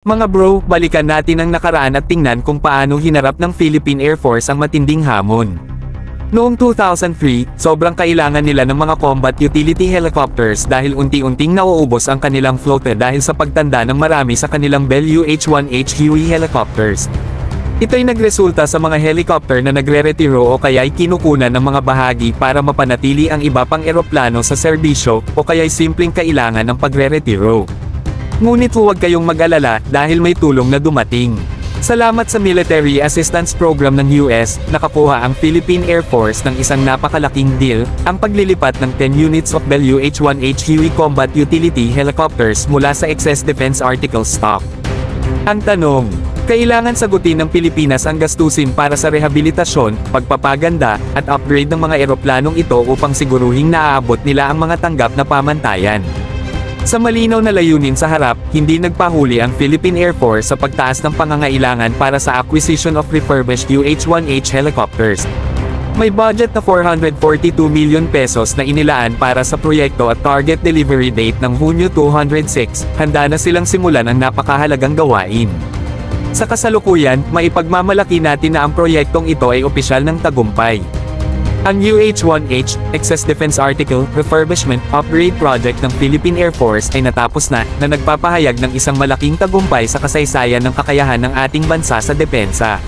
Mga bro, balikan natin ang nakaraan at tingnan kung paano hinarap ng Philippine Air Force ang matinding hamon. Noong 2003, sobrang kailangan nila ng mga combat utility helicopters dahil unti-unting nauubos ang kanilang flote dahil sa pagtanda ng marami sa kanilang Bell UH-1H Huey helicopters. Ito'y nagresulta sa mga helicopter na nagre-retiro o kaya'y kinukunan ng mga bahagi para mapanatili ang iba pang eroplano sa serbisyo o kaya'y simpleng kailangan ng pagre-retiro. Ngunit huwag kayong mag-alala dahil may tulong na dumating. Salamat sa Military Assistance Program ng US, nakakuha ang Philippine Air Force ng isang napakalaking deal, ang paglilipat ng 10 units of Bell UH-1H Huey Combat Utility Helicopters mula sa Excess Defense Article stock. Ang tanong, kailangan sagutin ng Pilipinas ang gastusin para sa rehabilitasyon, pagpapaganda, at upgrade ng mga eroplanong ito upang siguruhing naaabot nila ang mga tanggap na pamantayan. Sa malinaw na layunin sa harap, hindi nagpahuli ang Philippine Air Force sa pagtaas ng pangangailangan para sa acquisition of refurbished UH-1H helicopters. May budget na 442 million pesos na inilaan para sa proyekto at target delivery date ng Hunyo 206, handa na silang simulan ang napakahalagang gawain. Sa kasalukuyan, maipagmamalaki natin na ang proyektong ito ay opisyal ng tagumpay. Ang UH-1H, Excess Defense Article, Refurbishment, Upgrade Project ng Philippine Air Force ay natapos na nagpapahayag ng isang malaking tagumpay sa kasaysayan ng kakayahan ng ating bansa sa depensa.